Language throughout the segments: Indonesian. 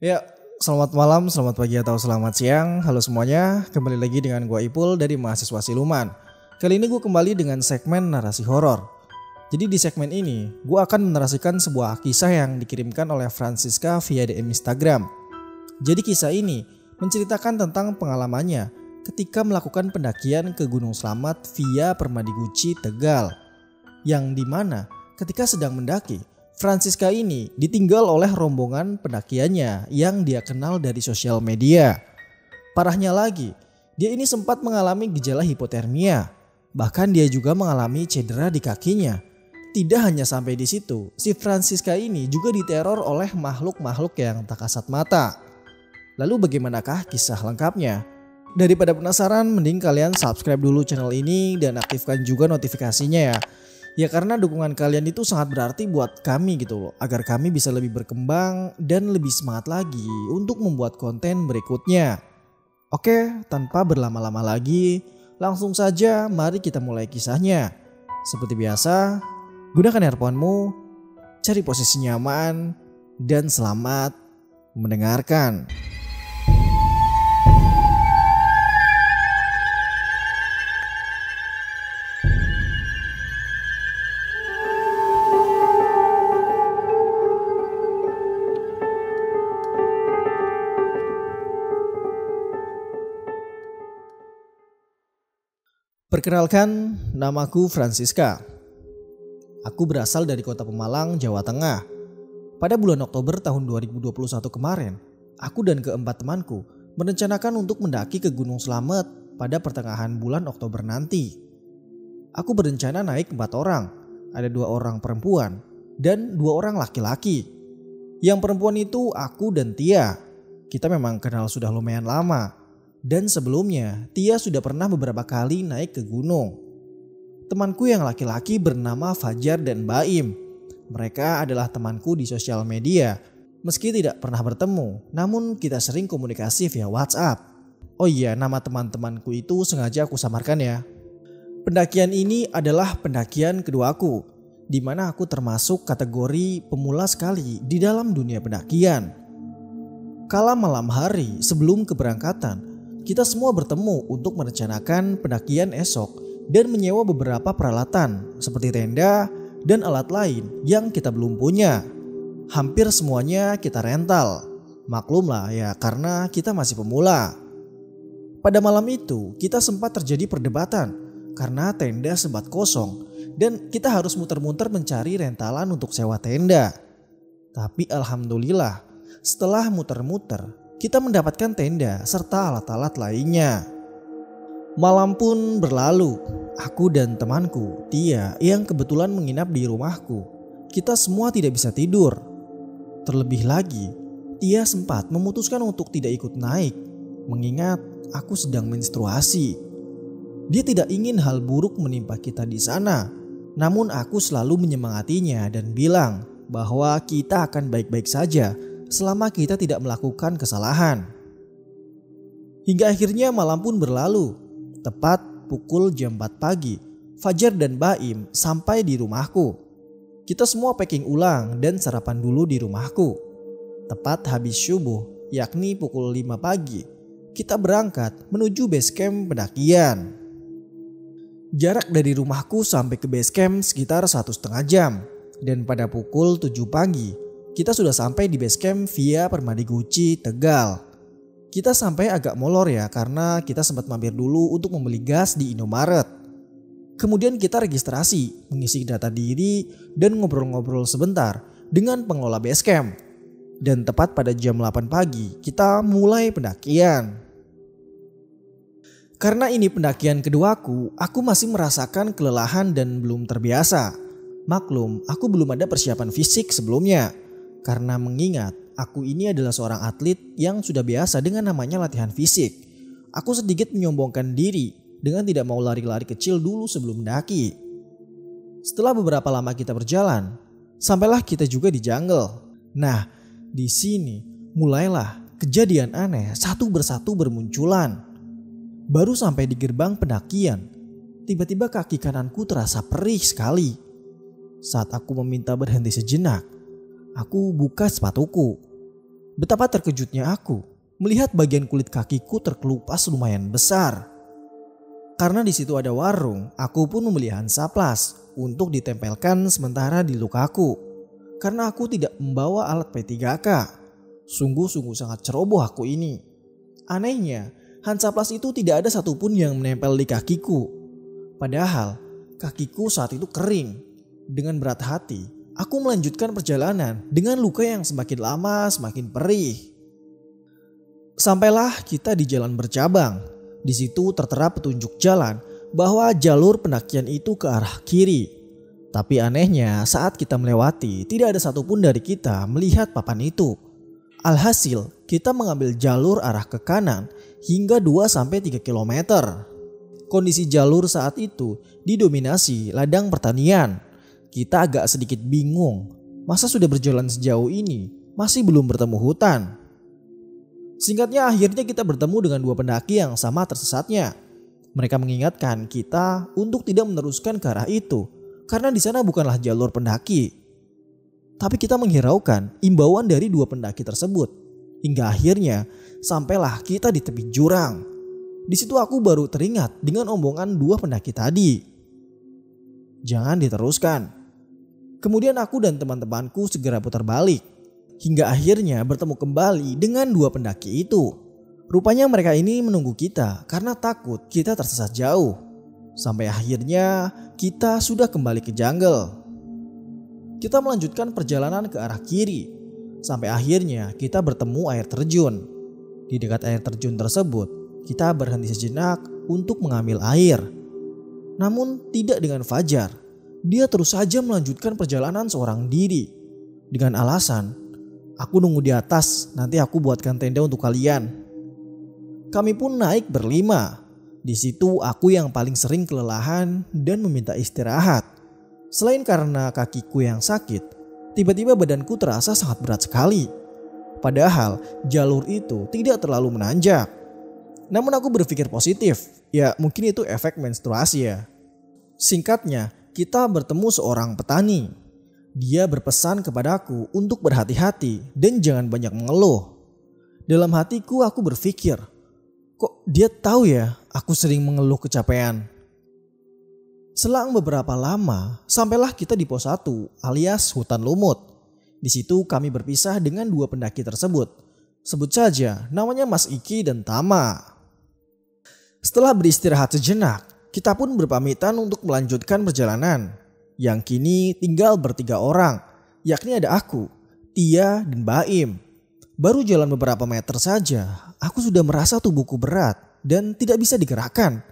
Ya, selamat malam, selamat pagi atau selamat siang. Halo semuanya, kembali lagi dengan gua Ipul dari Mahasiswa Siluman. Kali ini gue kembali dengan segmen narasi horor. Jadi di segmen ini, gue akan menarasikan sebuah kisah yang dikirimkan oleh Francisca via DM Instagram. Jadi kisah ini menceritakan tentang pengalamannya ketika melakukan pendakian ke Gunung Slamet via Permadi Guci, Tegal. Yang dimana ketika sedang mendaki, Francisca ini ditinggal oleh rombongan pendakiannya yang dia kenal dari sosial media. Parahnya lagi, dia ini sempat mengalami gejala hipotermia. Bahkan dia juga mengalami cedera di kakinya. Tidak hanya sampai di situ, si Francisca ini juga diteror oleh makhluk-makhluk yang tak kasat mata. Lalu bagaimanakah kisah lengkapnya? Daripada penasaran, mending kalian subscribe dulu channel ini dan aktifkan juga notifikasinya ya. Ya karena dukungan kalian itu sangat berarti buat kami gitu loh. Agar kami bisa lebih berkembang dan lebih semangat lagi untuk membuat konten berikutnya. Oke, tanpa berlama-lama lagi, langsung saja mari kita mulai kisahnya. Seperti biasa, gunakan earphone-mu, cari posisi nyaman, dan selamat mendengarkan. Perkenalkan, namaku Francisca. Aku berasal dari kota Pemalang, Jawa Tengah. Pada bulan Oktober tahun 2021 kemarin, aku dan keempat temanku merencanakan untuk mendaki ke Gunung Slamet pada pertengahan bulan Oktober nanti. Aku berencana naik 4 orang, ada 2 orang perempuan dan 2 orang laki-laki. Yang perempuan itu aku dan Tia. Kita memang kenal sudah lumayan lama. Dan sebelumnya, Tia sudah pernah beberapa kali naik ke gunung. Temanku yang laki-laki bernama Fajar dan Baim. Mereka adalah temanku di sosial media. Meski tidak pernah bertemu, namun kita sering komunikasi via WhatsApp. Oh iya, nama teman-temanku itu sengaja aku samarkan ya. Pendakian ini adalah pendakian keduaku, di mana aku termasuk kategori pemula sekali di dalam dunia pendakian. Kala malam hari sebelum keberangkatan, kita semua bertemu untuk merencanakan pendakian esok dan menyewa beberapa peralatan seperti tenda dan alat lain yang kita belum punya. Hampir semuanya kita rental. Maklum lah ya karena kita masih pemula. Pada malam itu kita sempat terjadi perdebatan karena tenda sempat kosong dan kita harus muter-muter mencari rentalan untuk sewa tenda. Tapi alhamdulillah setelah muter-muter kita mendapatkan tenda serta alat-alat lainnya. Malam pun berlalu. Aku dan temanku, Tia, yang kebetulan menginap di rumahku, kita semua tidak bisa tidur. Terlebih lagi, Tia sempat memutuskan untuk tidak ikut naik, mengingat aku sedang menstruasi. Dia tidak ingin hal buruk menimpa kita di sana. Namun aku selalu menyemangatinya dan bilang bahwa kita akan baik-baik saja selama kita tidak melakukan kesalahan. Hingga akhirnya malam pun berlalu. Tepat pukul jam 4 pagi, Fajar dan Baim sampai di rumahku. Kita semua packing ulang dan sarapan dulu di rumahku. Tepat habis subuh, yakni pukul 5 pagi, kita berangkat menuju base camp pendakian. Jarak dari rumahku sampai ke base camp sekitar 1,5 jam. Dan pada pukul 7 pagi, kita sudah sampai di base camp via Permadi Guci, Tegal. Kita sampai agak molor ya karena kita sempat mampir dulu untuk membeli gas di Indomaret. Kemudian kita registrasi, mengisi data diri dan ngobrol-ngobrol sebentar dengan pengelola base camp. Dan tepat pada jam 8 pagi kita mulai pendakian. Karena ini pendakian keduaku, aku masih merasakan kelelahan dan belum terbiasa. Maklum, aku belum ada persiapan fisik sebelumnya. Karena mengingat aku ini adalah seorang atlet yang sudah biasa dengan namanya latihan fisik. Aku sedikit menyombongkan diri dengan tidak mau lari-lari kecil dulu sebelum mendaki. Setelah beberapa lama kita berjalan, sampailah kita juga di jungle. Nah, di sini mulailah kejadian aneh satu persatu bermunculan. Baru sampai di gerbang pendakian, tiba-tiba kaki kananku terasa perih sekali. Saat aku meminta berhenti sejenak, aku buka sepatuku. Betapa terkejutnya aku melihat bagian kulit kakiku terkelupas lumayan besar. Karena di situ ada warung, aku pun membeli Hansaplast untuk ditempelkan sementara di lukaku. Karena aku tidak membawa alat P3K. Sungguh-sungguh sangat ceroboh aku ini. Anehnya, Hansaplast itu tidak ada satupun yang menempel di kakiku. Padahal kakiku saat itu kering. Dengan berat hati, aku melanjutkan perjalanan dengan luka yang semakin lama semakin perih. Sampailah kita di jalan bercabang. Di situ tertera petunjuk jalan bahwa jalur pendakian itu ke arah kiri. Tapi anehnya saat kita melewati tidak ada satupun dari kita melihat papan itu. Alhasil kita mengambil jalur arah ke kanan hingga 2-3 km. Kondisi jalur saat itu didominasi ladang pertanian. Kita agak sedikit bingung. Masa sudah berjalan sejauh ini masih belum bertemu hutan? Singkatnya akhirnya kita bertemu dengan dua pendaki yang sama tersesatnya. Mereka mengingatkan kita untuk tidak meneruskan ke arah itu karena di sana bukanlah jalur pendaki. Tapi kita menghiraukan imbauan dari dua pendaki tersebut. Hingga akhirnya sampailah kita di tepi jurang. Di situ aku baru teringat dengan omongan dua pendaki tadi. Jangan diteruskan. Kemudian aku dan teman-temanku segera putar balik. Hingga akhirnya bertemu kembali dengan dua pendaki itu. Rupanya mereka ini menunggu kita karena takut kita tersesat jauh. Sampai akhirnya kita sudah kembali ke jungle. Kita melanjutkan perjalanan ke arah kiri. Sampai akhirnya kita bertemu air terjun. Di dekat air terjun tersebut, kita berhenti sejenak untuk mengambil air. Namun tidak dengan Fajar. Dia terus saja melanjutkan perjalanan seorang diri. Dengan alasan, aku nunggu di atas, nanti aku buatkan tenda untuk kalian. Kami pun naik berlima. Di situ aku yang paling sering kelelahan dan meminta istirahat. Selain karena kakiku yang sakit, tiba-tiba badanku terasa sangat berat sekali. Padahal jalur itu tidak terlalu menanjak. Namun aku berpikir positif, ya mungkin itu efek menstruasi ya. Singkatnya, kita bertemu seorang petani. Dia berpesan kepadaku untuk berhati-hati dan jangan banyak mengeluh. Dalam hatiku aku berpikir, kok dia tahu ya aku sering mengeluh kecapean. Selang beberapa lama, sampailah kita di pos 1 alias hutan lumut. Di situ kami berpisah dengan dua pendaki tersebut. Sebut saja namanya Mas Iki dan Tama. Setelah beristirahat sejenak, kita pun berpamitan untuk melanjutkan perjalanan. Yang kini tinggal bertiga orang, yakni ada aku, Tia, dan Baim. Baru jalan beberapa meter saja, aku sudah merasa tubuhku berat dan tidak bisa digerakkan.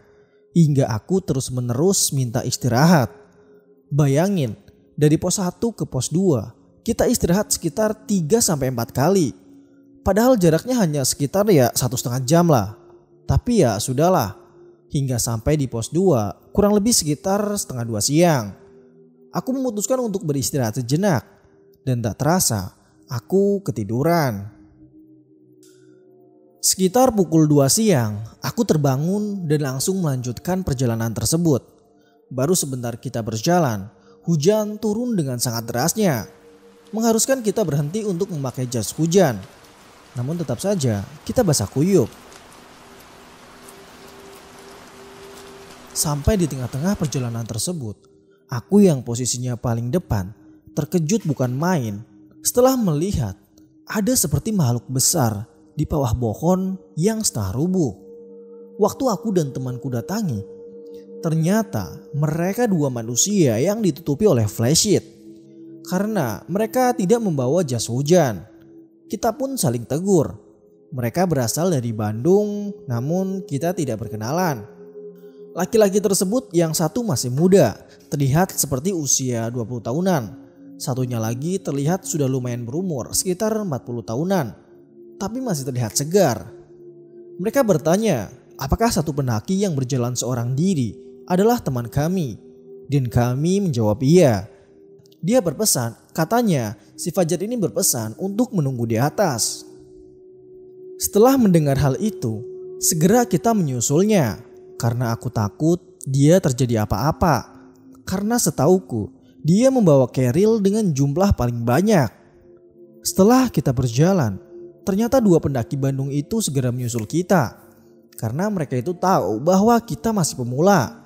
Hingga aku terus-menerus minta istirahat. Bayangin, dari pos 1 ke pos 2, kita istirahat sekitar 3-4 kali. Padahal jaraknya hanya sekitar 1,5 jam lah. Tapi ya sudahlah, hingga sampai di pos 2 kurang lebih sekitar 1:30 siang. Aku memutuskan untuk beristirahat sejenak dan tak terasa aku ketiduran. Sekitar pukul 2 siang, aku terbangun dan langsung melanjutkan perjalanan tersebut. Baru sebentar kita berjalan, hujan turun dengan sangat derasnya, mengharuskan kita berhenti untuk memakai jas hujan. Namun tetap saja kita basah kuyup. Sampai di tengah-tengah perjalanan tersebut, aku yang posisinya paling depan terkejut bukan main setelah melihat ada seperti makhluk besar di bawah pohon yang setengah rubuh. Waktu aku dan temanku datangi, ternyata mereka dua manusia yang ditutupi oleh flysheet karena mereka tidak membawa jas hujan. Kita pun saling tegur. Mereka berasal dari Bandung, namun kita tidak berkenalan. Laki-laki tersebut yang satu masih muda, terlihat seperti usia 20 tahunan. Satunya lagi terlihat sudah lumayan berumur, sekitar 40 tahunan, tapi masih terlihat segar. Mereka bertanya, apakah satu pendaki yang berjalan seorang diri adalah teman kami? Dan kami menjawab iya. Dia berpesan, katanya si Fajar ini berpesan untuk menunggu di atas. Setelah mendengar hal itu, segera kita menyusulnya. Karena aku takut dia terjadi apa-apa. Karena setauku dia membawa keril dengan jumlah paling banyak. Setelah kita berjalan, Ternyata dua pendaki Bandung itu segera menyusul kita. Karena mereka itu tahu bahwa kita masih pemula.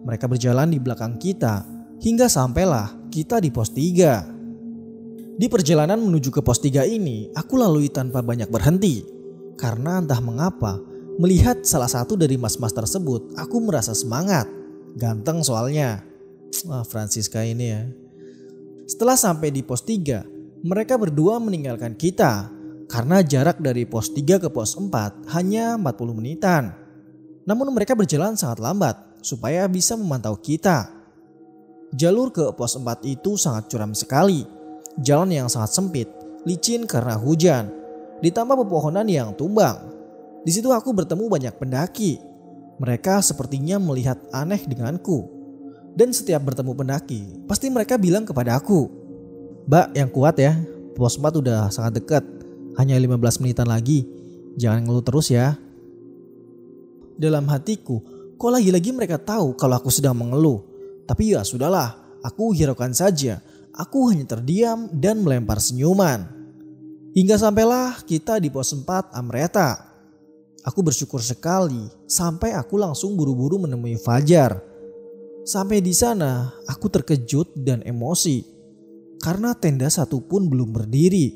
Mereka berjalan di belakang kita hingga sampailah kita di pos 3. Di perjalanan menuju ke pos 3 ini, aku lalui tanpa banyak berhenti. Karena entah mengapa, melihat salah satu dari mas-mas tersebut, aku merasa semangat. Ganteng soalnya. Wah, Francisca ini ya. Setelah sampai di pos 3, mereka berdua meninggalkan kita. Karena jarak dari pos 3 ke pos 4 hanya 40 menitan. Namun mereka berjalan sangat lambat supaya bisa memantau kita. Jalur ke pos 4 itu sangat curam sekali. Jalan yang sangat sempit, licin karena hujan, ditambah pepohonan yang tumbang. Di situ aku bertemu banyak pendaki. Mereka sepertinya melihat aneh denganku. Dan setiap bertemu pendaki, pasti mereka bilang kepada aku, "Mbak, yang kuat ya, pos 4 udah sangat dekat. Hanya 15 menitan lagi, jangan ngeluh terus ya." Dalam hatiku, kok lagi-lagi mereka tahu kalau aku sedang mengeluh. Tapi ya sudahlah, aku hiraukan saja. Aku hanya terdiam dan melempar senyuman. Hingga sampailah kita di pos 4 Amreta. Aku bersyukur sekali sampai aku langsung buru-buru menemui Fajar. Sampai di sana aku terkejut dan emosi. Karena tenda satu pun belum berdiri.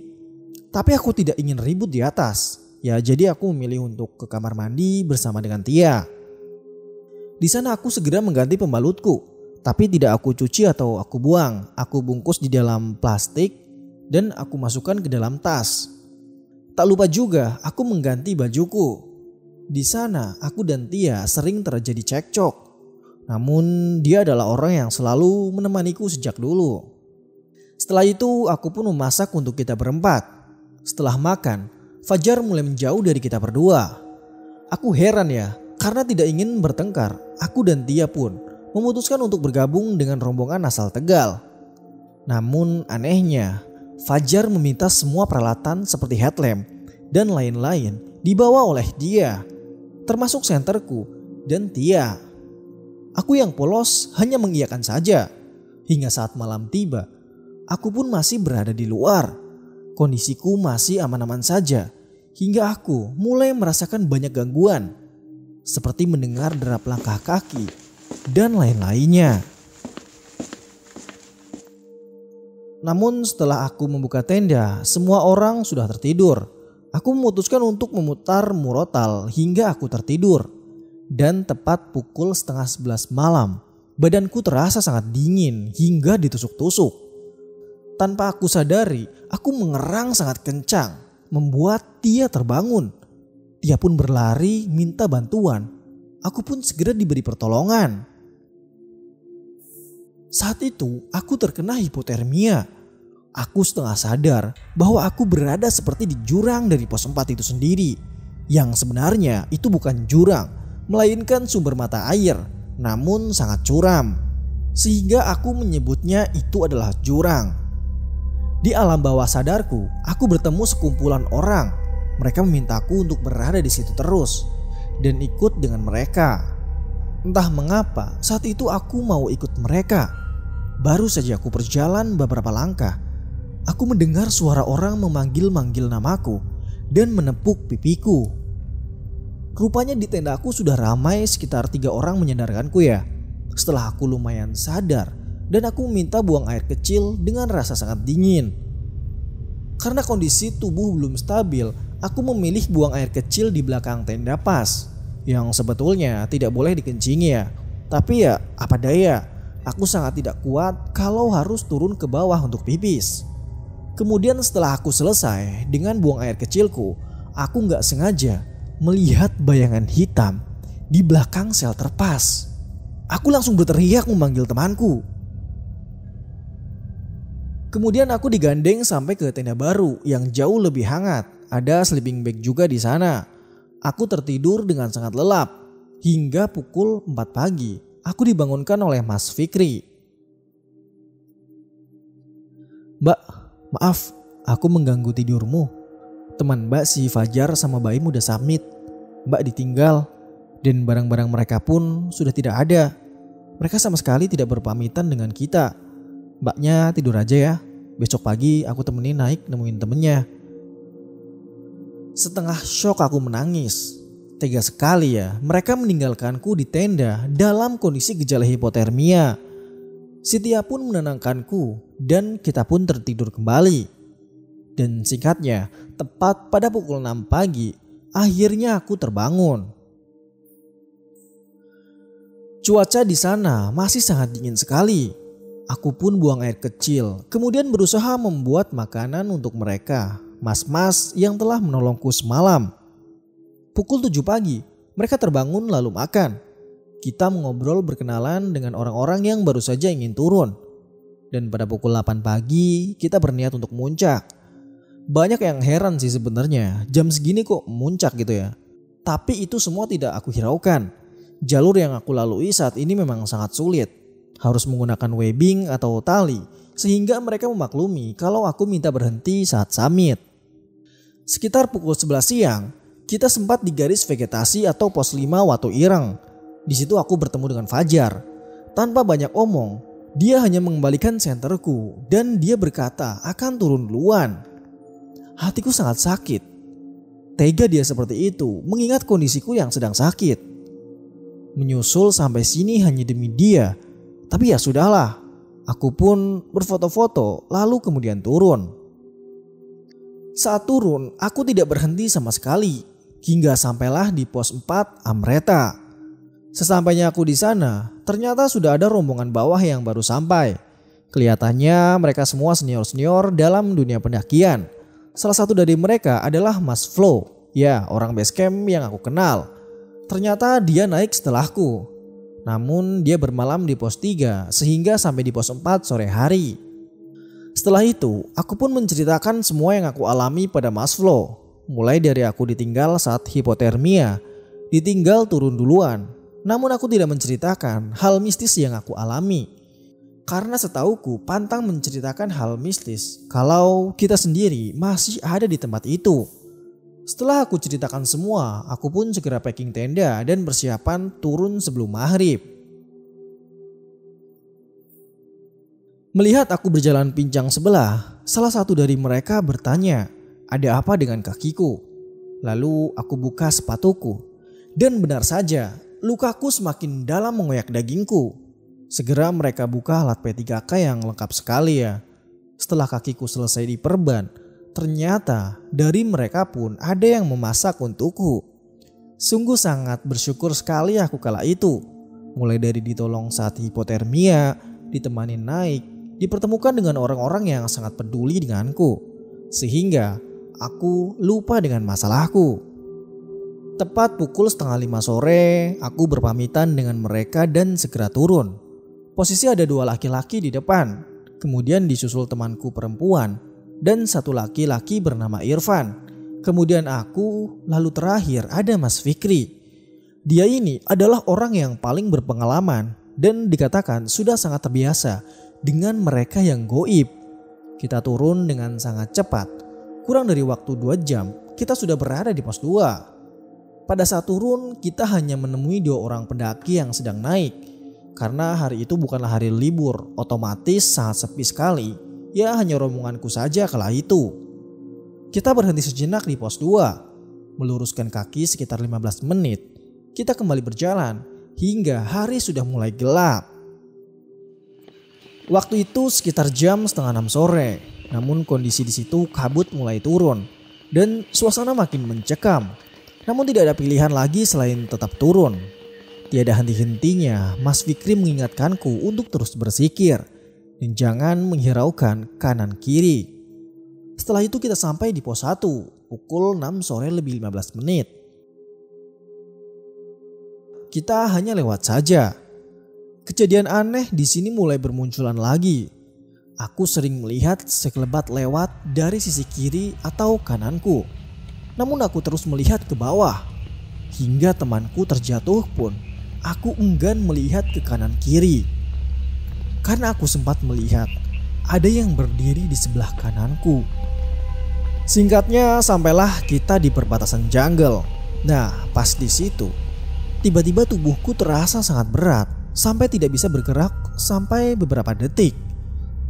Tapi aku tidak ingin ribut di atas. Ya jadi aku memilih untuk ke kamar mandi bersama dengan Tia. Di sana aku segera mengganti pembalutku. Tapi tidak aku cuci atau aku buang. Aku bungkus di dalam plastik dan aku masukkan ke dalam tas. Tak lupa juga aku mengganti bajuku. Di sana aku dan Tia sering terjadi cekcok. Namun dia adalah orang yang selalu menemaniku sejak dulu. Setelah itu aku pun memasak untuk kita berempat. Setelah makan, Fajar mulai menjauh dari kita berdua. Aku heran ya, karena tidak ingin bertengkar. Aku dan Tia pun memutuskan untuk bergabung dengan rombongan asal Tegal. Namun anehnya, Fajar meminta semua peralatan seperti headlamp dan lain-lain dibawa oleh dia, termasuk senterku dan Tia. Aku yang polos hanya mengiyakan saja. Hingga saat malam tiba, aku pun masih berada di luar. Kondisiku masih aman-aman saja. Hingga aku mulai merasakan banyak gangguan. Seperti mendengar derap langkah kaki dan lain-lainnya. Namun setelah aku membuka tenda, semua orang sudah tertidur. Aku memutuskan untuk memutar murotal hingga aku tertidur. Dan tepat pukul 10:30 malam, badanku terasa sangat dingin hingga ditusuk-tusuk. Tanpa aku sadari, aku mengerang sangat kencang, membuat Tia terbangun. Tia pun berlari minta bantuan. Aku pun segera diberi pertolongan. Saat itu aku terkena hipotermia. Aku setengah sadar bahwa aku berada seperti di jurang dari pos 4 itu sendiri. Yang sebenarnya itu bukan jurang, melainkan sumber mata air, namun sangat curam. Sehingga aku menyebutnya itu adalah jurang. Di alam bawah sadarku, aku bertemu sekumpulan orang. Mereka memintaku untuk berada di situ terus dan ikut dengan mereka. Entah mengapa saat itu aku mau ikut mereka. Baru saja aku berjalan beberapa langkah, aku mendengar suara orang memanggil-manggil namaku dan menepuk pipiku. Rupanya di tendaku sudah ramai sekitar 3 orang menyadarkanku ya. Setelah aku lumayan sadar dan aku meminta buang air kecil dengan rasa sangat dingin. Karena kondisi tubuh belum stabil, aku memilih buang air kecil di belakang tenda pas. Yang sebetulnya tidak boleh dikencingi ya. Tapi ya apa daya, aku sangat tidak kuat kalau harus turun ke bawah untuk pipis. Kemudian setelah aku selesai dengan buang air kecilku, aku gak sengaja melihat bayangan hitam di belakang shelter pas. Aku langsung berteriak memanggil temanku. Kemudian aku digandeng sampai ke tenda baru yang jauh lebih hangat. Ada sleeping bag juga di sana. Aku tertidur dengan sangat lelap. Hingga pukul 4 pagi, aku dibangunkan oleh Mas Fikri. "Mbak, maaf, aku mengganggu tidurmu. Teman Mbak si Fajar sama Baim udah submit. Mbak ditinggal dan barang-barang mereka pun sudah tidak ada. Mereka sama sekali tidak berpamitan dengan kita. Mbaknya tidur aja ya. Besok pagi aku temenin naik nemuin temennya." Setengah syok aku menangis. Tega sekali ya, mereka meninggalkanku di tenda dalam kondisi gejala hipotermia. Sitia pun menenangkanku dan kita pun tertidur kembali. Dan singkatnya, tepat pada pukul 6 pagi, akhirnya aku terbangun. Cuaca di sana masih sangat dingin sekali. Aku pun buang air kecil, kemudian berusaha membuat makanan untuk mereka, mas-mas yang telah menolongku semalam. Pukul 7 pagi, mereka terbangun lalu makan. Kita mengobrol berkenalan dengan orang-orang yang baru saja ingin turun. Dan pada pukul 8 pagi, kita berniat untuk muncak. Banyak yang heran sih sebenarnya, jam segini kok muncak gitu ya. Tapi itu semua tidak aku hiraukan. Jalur yang aku lalui saat ini memang sangat sulit. Harus menggunakan webbing atau tali, sehingga mereka memaklumi kalau aku minta berhenti saat summit. Sekitar pukul 11 siang, kita sempat di garis vegetasi atau pos 5 Watu Ireng. Di situ aku bertemu dengan Fajar. Tanpa banyak omong, dia hanya mengembalikan senterku dan dia berkata akan turun duluan. Hatiku sangat sakit. Tega dia seperti itu mengingat kondisiku yang sedang sakit. Menyusul sampai sini hanya demi dia. Tapi ya sudahlah. Aku pun berfoto-foto lalu kemudian turun. Saat turun aku tidak berhenti sama sekali. Hingga sampailah di pos 4 Amreta. Sesampainya aku di sana, ternyata sudah ada rombongan bawah yang baru sampai. Kelihatannya mereka semua senior-senior dalam dunia pendakian. Salah satu dari mereka adalah Mas Flo. Ya, orang basecamp yang aku kenal. Ternyata dia naik setelahku. Namun dia bermalam di pos 3 sehingga sampai di pos 4 sore hari. Setelah itu aku pun menceritakan semua yang aku alami pada Mas Flo. Mulai dari aku ditinggal saat hipotermia, ditinggal turun duluan. Namun aku tidak menceritakan hal mistis yang aku alami. Karena setauku pantang menceritakan hal mistis kalau kita sendiri masih ada di tempat itu. Setelah aku ceritakan semua, aku pun segera packing tenda dan persiapan turun sebelum maghrib. Melihat aku berjalan pincang sebelah, salah satu dari mereka bertanya, "Ada apa dengan kakiku?" Lalu aku buka sepatuku. Dan benar saja, lukaku semakin dalam mengoyak dagingku. Segera mereka buka alat P3K yang lengkap sekali ya. Setelah kakiku selesai diperban, ternyata dari mereka pun ada yang memasak untukku. Sungguh sangat bersyukur sekali aku kala itu. Mulai dari ditolong saat hipotermia, ditemani naik, dipertemukan dengan orang-orang yang sangat peduli denganku. Sehingga aku lupa dengan masalahku. Tepat pukul 4:30 sore, aku berpamitan dengan mereka dan segera turun. Posisi ada 2 laki-laki di depan, kemudian disusul temanku perempuan dan satu laki-laki bernama Irfan. Kemudian aku, lalu terakhir ada Mas Fikri. Dia ini adalah orang yang paling berpengalaman dan dikatakan sudah sangat terbiasa dengan mereka yang goib. Kita turun dengan sangat cepat. Kurang dari waktu 2 jam, kita sudah berada di pos 2. Pada saat turun, kita hanya menemui 2 orang pendaki yang sedang naik. Karena hari itu bukanlah hari libur, otomatis sangat sepi sekali. Ya hanya rombonganku saja kala itu. Kita berhenti sejenak di pos 2. Meluruskan kaki sekitar 15 menit. Kita kembali berjalan hingga hari sudah mulai gelap. Waktu itu sekitar jam 5:30 sore. Namun kondisi di situ kabut mulai turun. Dan suasana makin mencekam. Namun tidak ada pilihan lagi selain tetap turun. Tiada henti-hentinya Mas Fikri mengingatkanku untuk terus bersikir. Dan jangan menghiraukan kanan kiri. Setelah itu kita sampai di pos 1 pukul 6 sore lebih 15 menit. Kita hanya lewat saja. Kejadian aneh di sini mulai bermunculan lagi. Aku sering melihat sekelebat lewat dari sisi kiri atau kananku. Namun aku terus melihat ke bawah. Hingga temanku terjatuh pun aku enggan melihat ke kanan kiri. Karena aku sempat melihat ada yang berdiri di sebelah kananku. Singkatnya sampailah kita di perbatasan jungle. Nah, pas di situ tiba-tiba tubuhku terasa sangat berat sampai tidak bisa bergerak sampai beberapa detik.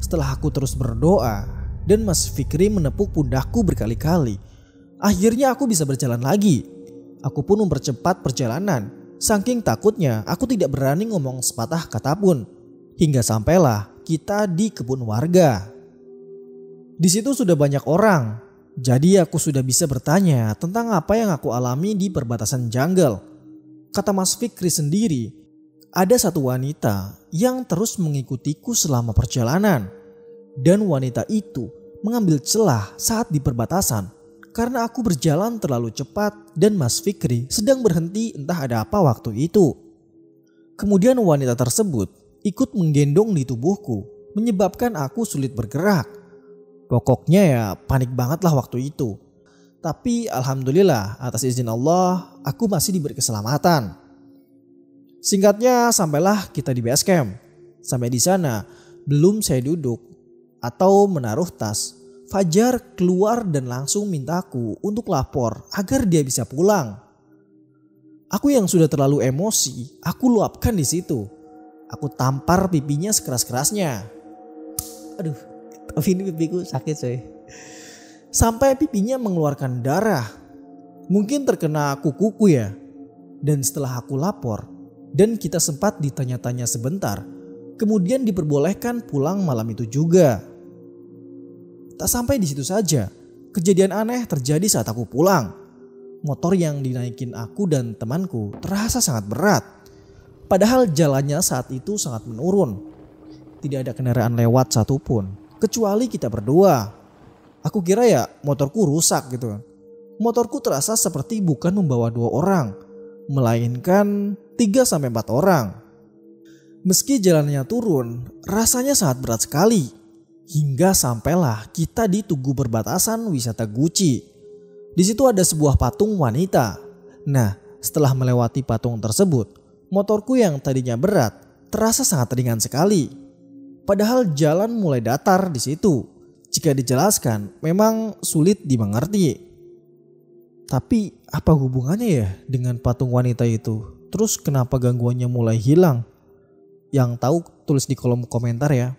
Setelah aku terus berdoa dan Mas Fikri menepuk pundakku berkali-kali, Akhirnya aku bisa berjalan lagi. Aku pun mempercepat perjalanan. Saking takutnya aku tidak berani ngomong sepatah kata pun. Hingga sampailah kita di kebun warga. Di situ sudah banyak orang. Jadi aku sudah bisa bertanya tentang apa yang aku alami di perbatasan jungle. Kata Mas Fikri sendiri, ada satu wanita yang terus mengikutiku selama perjalanan. Dan wanita itu mengambil celah saat di perbatasan karena aku berjalan terlalu cepat dan Mas Fikri sedang berhenti entah ada apa waktu itu. Kemudian wanita tersebut ikut menggendong di tubuhku menyebabkan aku sulit bergerak. Pokoknya ya panik banget lah waktu itu. Tapi alhamdulillah atas izin Allah aku masih diberi keselamatan. Singkatnya sampailah kita di base camp. Sampai di sana belum saya duduk atau menaruh tas, Fajar keluar dan langsung mintaku untuk lapor agar dia bisa pulang. Aku yang sudah terlalu emosi, aku luapkan di situ. Aku tampar pipinya sekeras-kerasnya. Aduh, tapi ini pipiku sakit coy. Sampai pipinya mengeluarkan darah. Mungkin terkena kuku ya. Dan setelah aku lapor dan kita sempat ditanya-tanya sebentar, kemudian diperbolehkan pulang malam itu juga. Tak sampai di situ saja, kejadian aneh terjadi saat aku pulang. Motor yang dinaikin aku dan temanku terasa sangat berat. Padahal jalannya saat itu sangat menurun. Tidak ada kendaraan lewat satupun, kecuali kita berdua. Aku kira ya motorku rusak gitu. Motorku terasa seperti bukan membawa 2 orang, melainkan 3-4 orang. Meski jalannya turun, rasanya sangat berat sekali. Hingga sampailah kita di tugu perbatasan wisata Guci. Di situ ada sebuah patung wanita. Nah, setelah melewati patung tersebut, motorku yang tadinya berat terasa sangat ringan sekali. Padahal jalan mulai datar di situ. Jika dijelaskan, memang sulit dimengerti. Tapi apa hubungannya ya dengan patung wanita itu? Terus kenapa gangguannya mulai hilang? Yang tahu tulis di kolom komentar ya.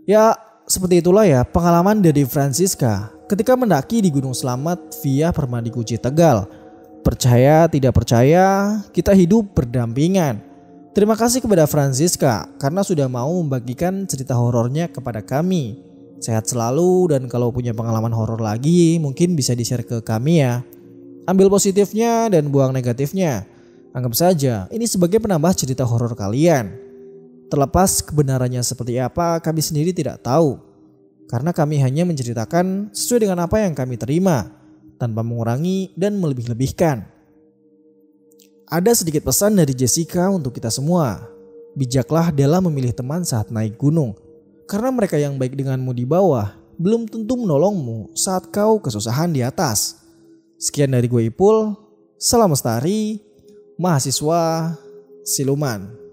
Ya seperti itulah ya pengalaman dari Francisca ketika mendaki di Gunung Slamet via Permadi Guci Tegal. Percaya tidak percaya, kita hidup berdampingan. Terima kasih kepada Francisca karena sudah mau membagikan cerita horornya kepada kami. Sehat selalu dan kalau punya pengalaman horor lagi mungkin bisa di-share ke kami ya. Ambil positifnya dan buang negatifnya. Anggap saja ini sebagai penambah cerita horor kalian. Terlepas kebenarannya seperti apa kami sendiri tidak tahu. Karena kami hanya menceritakan sesuai dengan apa yang kami terima, tanpa mengurangi dan melebih-lebihkan. Ada sedikit pesan dari Jessica untuk kita semua. Bijaklah dalam memilih teman saat naik gunung. Karena mereka yang baik denganmu di bawah belum tentu menolongmu saat kau kesusahan di atas. Sekian dari gue Ipul, salam lestari, mahasiswa siluman.